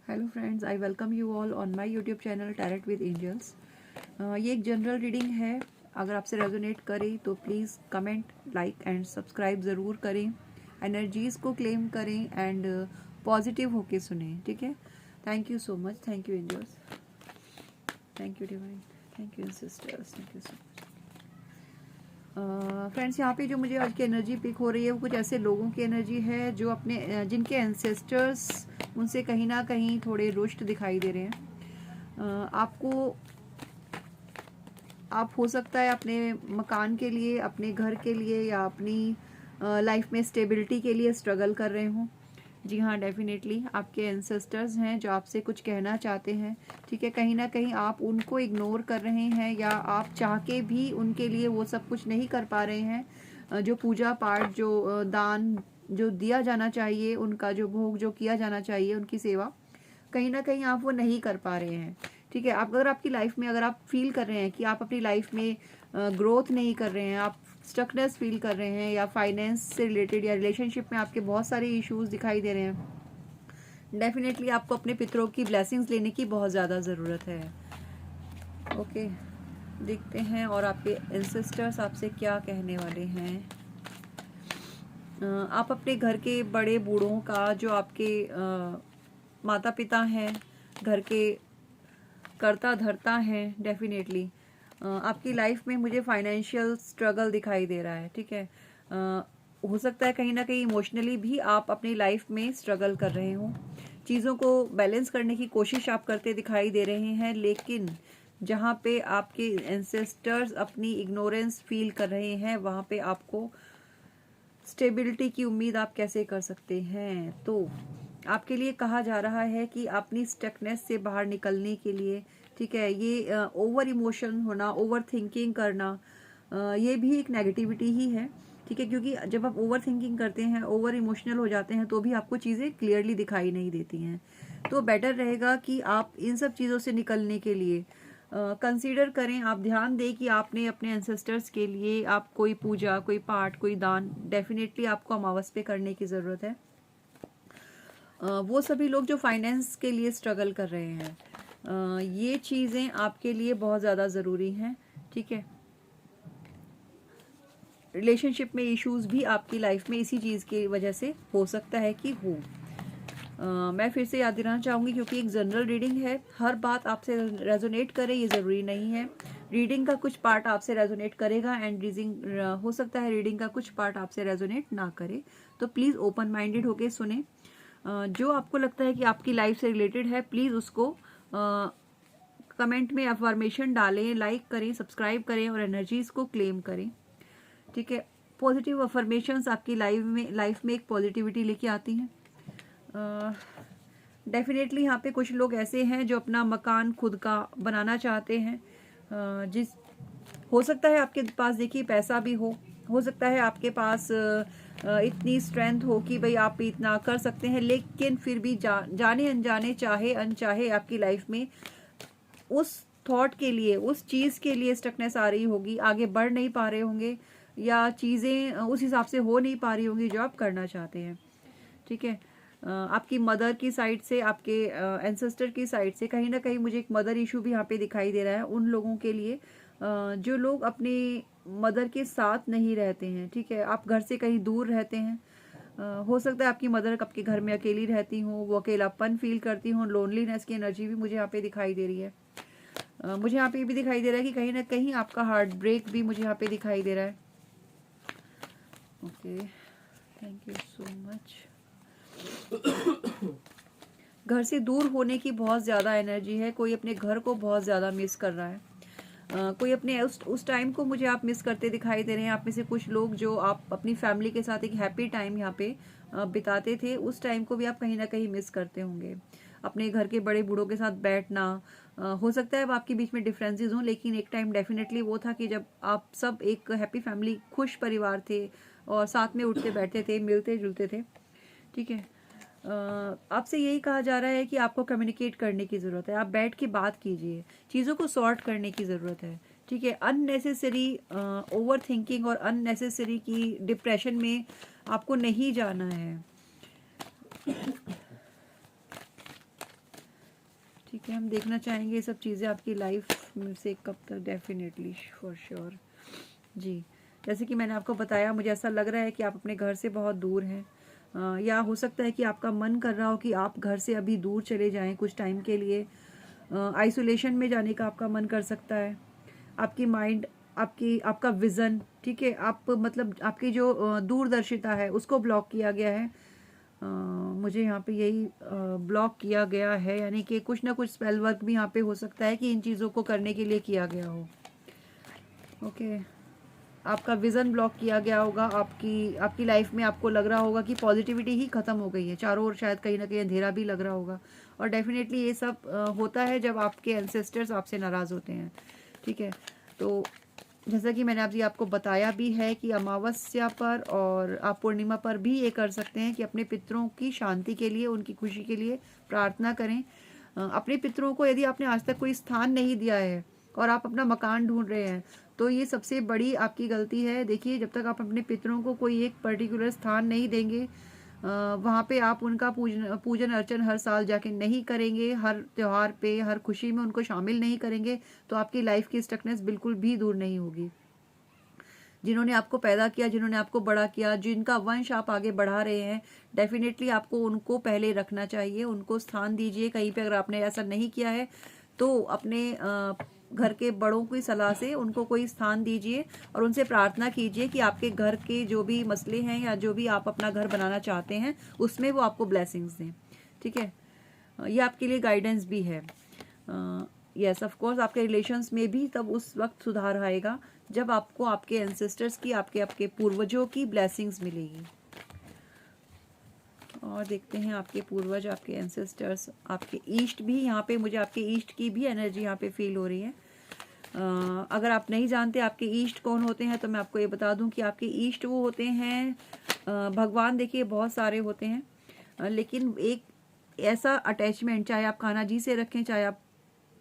Hello friends, I welcome you all on my YouTube channel tarot with angels. ये एक general reading है। अगर आपसे रेजोनेट करे तो please comment, like and subscribe ज़रूर करें। एनर्जीज़ को क्लेम करें एंड पॉजिटिव होके सुने, ठीक है। Thank you so much, thank you angels, thank you divine, thank you sisters, thank you so much. Friends, यहाँ पे जो मुझे आज की एनर्जी पिक हो रही है वो कुछ ऐसे लोगों की एनर्जी है जो अपने जिनके एंसेस्टर्स उनसे कहीं ना कहीं थोड़े रुष्ट दिखाई दे रहे हैं। आप हो सकता है अपने मकान के लिए, अपने घर के लिए या अपनी लाइफ में स्टेबिलिटी के लिए स्ट्रगल कर रहे हों। जी हाँ, डेफिनेटली आपके एंसेस्टर्स हैं जो आपसे कुछ कहना चाहते हैं, ठीक है। कहीं ना कहीं आप उनको इग्नोर कर रहे हैं या आप चाह के भी उनके लिए वो सब कुछ नहीं कर पा रहे हैं। जो पूजा पाठ, जो दान जो दिया जाना चाहिए, उनका जो भोग जो किया जाना चाहिए, उनकी सेवा, कहीं ना कहीं आप वो नहीं कर पा रहे हैं, ठीक है। आप अगर आपकी लाइफ में अगर आप फील कर रहे हैं कि आप अपनी लाइफ में ग्रोथ नहीं कर रहे हैं, आप स्टकनेस फील कर रहे हैं या फाइनेंस से रिलेटेड या रिलेशनशिप में आपके बहुत सारे इश्यूज दिखाई दे रहे हैं, डेफिनेटली आपको अपने पितरों की ब्लेसिंग्स लेने की बहुत ज़्यादा ज़रूरत है। ओके, देखते हैं और आपके एंसेस्टर्स आपसे क्या कहने वाले हैं। आप अपने घर के बड़े बूढ़ों का, जो आपके माता पिता हैं, घर के करता धरता है, डेफिनेटली आपकी लाइफ में मुझे फाइनेंशियल स्ट्रगल दिखाई दे रहा है, ठीक है। हो सकता है कहीं ना कहीं इमोशनली भी आप अपनी लाइफ में स्ट्रगल कर रहे हो। चीज़ों को बैलेंस करने की कोशिश आप करते दिखाई दे रहे हैं, लेकिन जहाँ पे आपके एंसेस्टर्स अपनी इग्नोरेंस फील कर रहे हैं, वहाँ पे आपको स्टेबिलिटी की उम्मीद आप कैसे कर सकते हैं। तो आपके लिए कहा जा रहा है कि अपनी स्टकनेस से बाहर निकलने के लिए, ठीक है, ये ओवर इमोशन होना, ओवर थिंकिंग करना, ये भी एक नेगेटिविटी ही है, ठीक है। क्योंकि जब आप ओवर थिंकिंग करते हैं, ओवर इमोशनल हो जाते हैं, तो भी आपको चीज़ें क्लियरली दिखाई नहीं देती हैं। तो बेटर रहेगा कि आप इन सब चीज़ों से निकलने के लिए कंसीडर करें, आप ध्यान दें कि आपने अपने एंसेस्टर्स के लिए आप कोई पूजा, कोई पाठ, कोई दान डेफिनेटली आपको अमावस पे करने की ज़रूरत है। वो सभी लोग जो फाइनेंस के लिए स्ट्रगल कर रहे हैं, ये चीज़ें आपके लिए बहुत ज़्यादा ज़रूरी हैं, ठीक है। रिलेशनशिप में इश्यूज भी आपकी लाइफ में इसी चीज़ की वजह से हो सकता है कि हो। मैं फिर से याद दिलाना चाहूँगी, क्योंकि एक जनरल रीडिंग है, हर बात आपसे रेजोनेट करे ये ज़रूरी नहीं है। रीडिंग का कुछ पार्ट आपसे रेजोनेट करेगा एंड रीडिंग हो सकता है रीडिंग का कुछ पार्ट आपसे रेजोनेट ना करे। तो प्लीज़ ओपन माइंडेड होके सुने। जो आपको लगता है कि आपकी लाइफ से रिलेटेड है, प्लीज़ उसको कमेंट में अफर्मेशन डालें, लाइक करें, सब्सक्राइब करें और एनर्जीज को क्लेम करें, ठीक है। पॉजिटिव अफर्मेशंस आपकी लाइफ में एक पॉजिटिविटी लेके आती हैं। डेफिनेटली यहाँ पे कुछ लोग ऐसे हैं जो अपना मकान खुद का बनाना चाहते हैं। जिस हो सकता है आपके पास, देखिए, पैसा भी हो सकता है आपके पास इतनी स्ट्रेंथ हो कि भाई आप इतना कर सकते हैं, लेकिन फिर भी जाने अनजाने, चाहे अनचाहे, आपकी लाइफ में उस थॉट के लिए, उस चीज़ के लिए स्टकनेस आ रही होगी, आगे बढ़ नहीं पा रहे होंगे या चीज़ें उस हिसाब से हो नहीं पा रही होंगी जो आप करना चाहते हैं, ठीक है। आपकी मदर की साइड से, आपके एंसेस्टर की साइड से कहीं ना कहीं मुझे एक मदर इशू भी यहाँ पे दिखाई दे रहा है उन लोगों के लिए जो लोग अपने मदर के साथ नहीं रहते हैं, ठीक है। आप घर से कहीं दूर रहते हैं। हो सकता है आपकी मदर आपके घर में अकेली रहती हूँ, वो अकेलापन फील करती हूँ, लोनलीनेस की एनर्जी भी मुझे यहाँ पे दिखाई दे रही है। मुझे यहाँ पे भी दिखाई दे रहा है कि कहीं ना कहीं आपका हार्ट ब्रेक भी मुझे यहाँ पे दिखाई दे रहा है। Okay, thank you so much. घर से दूर होने की बहुत ज़्यादा एनर्जी है, कोई अपने घर को बहुत ज़्यादा मिस कर रहा है। कोई अपने उस टाइम को मुझे आप मिस करते दिखाई दे रहे हैं। आप में से कुछ लोग जो आप अपनी फैमिली के साथ एक हैप्पी टाइम यहाँ पे बिताते थे, उस टाइम को भी आप कहीं ना कहीं मिस करते होंगे। अपने घर के बड़े बूढ़ों के साथ बैठना, हो सकता है अब आपके बीच में डिफरेंसेस हों, लेकिन एक टाइम डेफिनेटली वो था कि जब आप सब एक हैप्पी फैमिली, खुश परिवार थे और साथ में उठते बैठते थे, मिलते जुलते थे, ठीक है। आपसे यही कहा जा रहा है कि आपको कम्युनिकेट करने की ज़रूरत है, आप बैठ के बात कीजिए, चीज़ों को सॉर्ट करने की ज़रूरत है, ठीक है। अननेसेसरी ओवर थिंकिंग और अननेसेसरी की डिप्रेशन में आपको नहीं जाना है। ठीक है, हम देखना चाहेंगे ये सब चीज़ें आपकी लाइफ में से कब तक, डेफिनेटली फॉर श्योर। जी, जैसे कि मैंने आपको बताया, मुझे ऐसा लग रहा है कि आप अपने घर से बहुत दूर हैं, या हो सकता है कि आपका मन कर रहा हो कि आप घर से अभी दूर चले जाएं कुछ टाइम के लिए, आइसोलेशन में जाने का आपका मन कर सकता है। आपकी माइंड, आपका विज़न, ठीक है, आप मतलब आपकी जो दूरदर्शिता है उसको ब्लॉक किया गया है। मुझे यहाँ पे यही ब्लॉक किया गया है, यानी कि कुछ ना कुछ स्पेल वर्क भी यहाँ पे हो सकता है कि इन चीज़ों को करने के लिए किया गया हो। ओके, आपका विज़न ब्लॉक किया गया होगा, आपकी लाइफ में आपको लग रहा होगा कि पॉजिटिविटी ही ख़त्म हो गई है, चारों ओर शायद कहीं ना कहीं अंधेरा भी लग रहा होगा। और डेफिनेटली ये सब होता है जब आपके एंसेस्टर्स आपसे नाराज़ होते हैं। ठीक है, तो जैसा कि मैंने आपको बताया भी है कि अमावस्या पर और आप पूर्णिमा पर भी ये कर सकते हैं कि अपने पितरों की शांति के लिए, उनकी खुशी के लिए प्रार्थना करें। अपने पितरों को यदि आपने आज तक कोई स्थान नहीं दिया है और आप अपना मकान ढूंढ रहे हैं, तो ये सबसे बड़ी आपकी गलती है। देखिए, जब तक आप अपने पितरों को कोई एक पर्टिकुलर स्थान नहीं देंगे, वहाँ पे आप उनका पूजन अर्चन हर साल जाके नहीं करेंगे, हर त्यौहार पे, हर खुशी में उनको शामिल नहीं करेंगे, तो आपकी लाइफ की स्टकनेस बिल्कुल भी दूर नहीं होगी। जिन्होंने आपको पैदा किया, जिन्होंने आपको बड़ा किया, जिनका वंश आप आगे बढ़ा रहे हैं, डेफिनेटली आपको उनको पहले रखना चाहिए, उनको स्थान दीजिए। कहीं पे अगर आपने ऐसा नहीं किया है तो अपने घर के बड़ों की सलाह से उनको कोई स्थान दीजिए और उनसे प्रार्थना कीजिए कि आपके घर के जो भी मसले हैं या जो भी आप अपना घर बनाना चाहते हैं उसमें वो आपको ब्लेसिंग्स दें। ठीक है, ये आपके लिए गाइडेंस भी है। यस, ऑफ कोर्स आपके रिलेशंस में भी तब उस वक्त सुधार आएगा जब आपको आपके एंसेस्टर्स की, आपके पूर्वजों की ब्लेसिंग्स मिलेगी। और देखते हैं आपके पूर्वज, आपके एंसेस्टर्स, आपके ईस्ट भी, यहाँ पे मुझे आपके ईस्ट की भी एनर्जी यहाँ पे फील हो रही है। अगर आप नहीं जानते आपके ईस्ट कौन होते हैं तो मैं आपको ये बता दूं कि आपके ईस्ट वो होते हैं, भगवान देखिए बहुत सारे होते हैं, लेकिन एक ऐसा अटैचमेंट, चाहे आप कान्हा जी से रखें, चाहे आप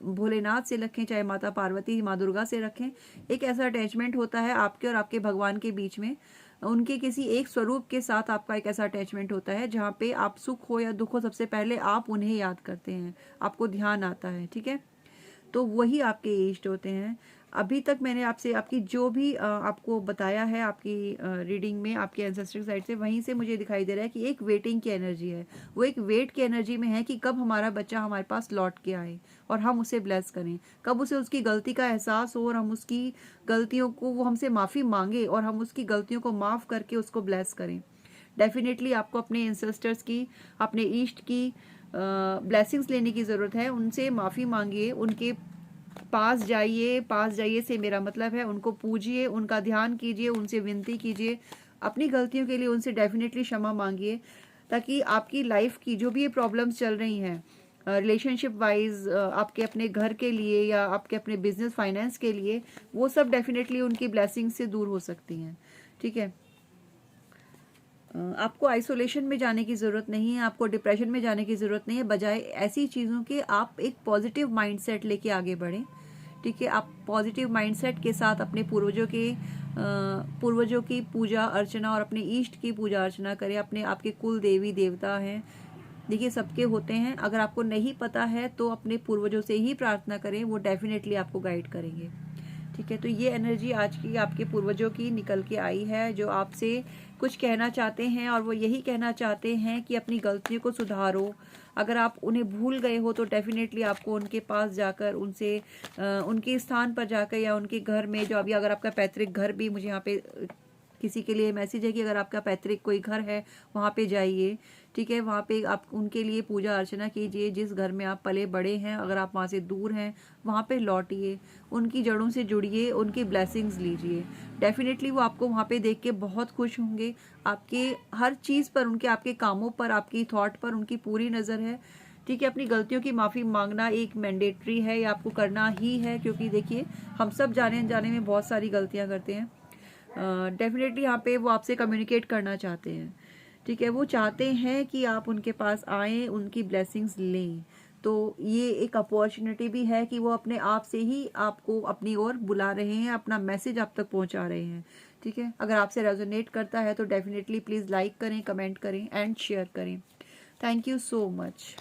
भोलेनाथ से रखें, चाहे माता पार्वती, माँ दुर्गा से रखें, एक ऐसा अटैचमेंट होता है आपके और आपके भगवान के बीच में। उनके किसी एक स्वरूप के साथ आपका एक ऐसा अटैचमेंट होता है जहाँ पे आप सुख हो या दुख हो, सबसे पहले आप उन्हें याद करते हैं, आपको ध्यान आता है। ठीक है, तो वही आपके इष्ट होते हैं। अभी तक मैंने आपसे आपकी जो भी आपको बताया है आपकी रीडिंग में, आपके एंसेस्ट्रल साइड से, वहीं से मुझे दिखाई दे रहा है कि एक वेटिंग की एनर्जी है, वो एक वेट की एनर्जी में है कि कब हमारा बच्चा हमारे पास लौट के आए और हम उसे ब्लेस करें, कब उसे उसकी गलती का एहसास हो और हम उसकी गलतियों को, वो हमसे माफ़ी मांगे और हम उसकी गलतियों को माफ़ करके उसको ब्लेस करें। डेफिनेटली आपको अपने एंसेस्टर्स की, अपने ईस्ट की ब्लेसिंग्स लेने की ज़रूरत है। उनसे माफ़ी मांगिए, उनके पास जाइए से मेरा मतलब है उनको पूजिए, उनका ध्यान कीजिए, उनसे विनती कीजिए, अपनी गलतियों के लिए उनसे डेफिनेटली क्षमा मांगिए, ताकि आपकी लाइफ की जो भी ये प्रॉब्लम्स चल रही हैं रिलेशनशिप वाइज, आपके अपने घर के लिए या आपके अपने बिजनेस फाइनेंस के लिए, वो सब डेफिनेटली उनकी ब्लेसिंग से दूर हो सकती हैं। ठीक है, आपको आइसोलेशन में जाने की ज़रूरत नहीं है, आपको डिप्रेशन में जाने की ज़रूरत नहीं है, बजाय ऐसी चीज़ों के आप एक पॉजिटिव माइंडसेट लेके आगे बढ़ें। ठीक है, आप पॉजिटिव माइंडसेट के साथ अपने पूर्वजों की पूजा अर्चना और अपने ईष्ट की पूजा अर्चना करें। अपने आपके कुल देवी देवता हैं, देखिए सबके होते हैं, अगर आपको नहीं पता है तो अपने पूर्वजों से ही प्रार्थना करें, वो डेफिनेटली आपको गाइड करेंगे। ठीक है, तो ये एनर्जी आज की आपके पूर्वजों की निकल के आई है, जो आपसे कुछ कहना चाहते हैं और वो यही कहना चाहते हैं कि अपनी गलतियों को सुधारो। अगर आप उन्हें भूल गए हो तो डेफिनेटली आपको उनके पास जाकर, उनसे उनके स्थान पर जाकर या उनके घर में, जो अभी अगर आपका पैतृक घर भी, मुझे यहाँ पे किसी के लिए मैसेज है कि अगर आपका पैतृक कोई घर है वहाँ पे जाइए। ठीक है, वहाँ पे आप उनके लिए पूजा अर्चना कीजिए, जिस घर में आप पले बड़े हैं, अगर आप वहाँ से दूर हैं वहाँ पे लौटिए, उनकी जड़ों से जुड़िए, उनकी ब्लेसिंग्स लीजिए। डेफिनेटली वो आपको वहाँ पे देख के बहुत खुश होंगे, आपके हर चीज़ पर, उनके आपके कामों पर, आपकी थॉट पर उनकी पूरी नज़र है। ठीक है, अपनी गलतियों की माफ़ी मांगना एक मैंडेटरी है, ये आपको करना ही है, क्योंकि देखिए हम सब जाने अनजाने में बहुत सारी गलतियाँ करते हैं। डेफिनेटली यहाँ पे वो आपसे कम्युनिकेट करना चाहते हैं। ठीक है, वो चाहते हैं कि आप उनके पास आएँ, उनकी ब्लेसिंग्स लें। तो ये एक अपॉर्चुनिटी भी है कि वो अपने आप से ही आपको अपनी ओर बुला रहे हैं, अपना मैसेज आप तक पहुंचा रहे हैं। ठीक है, अगर आपसे रेजोनेट करता है तो डेफिनेटली प्लीज़ लाइक करें, कमेंट करें एंड शेयर करें। Thank you so much.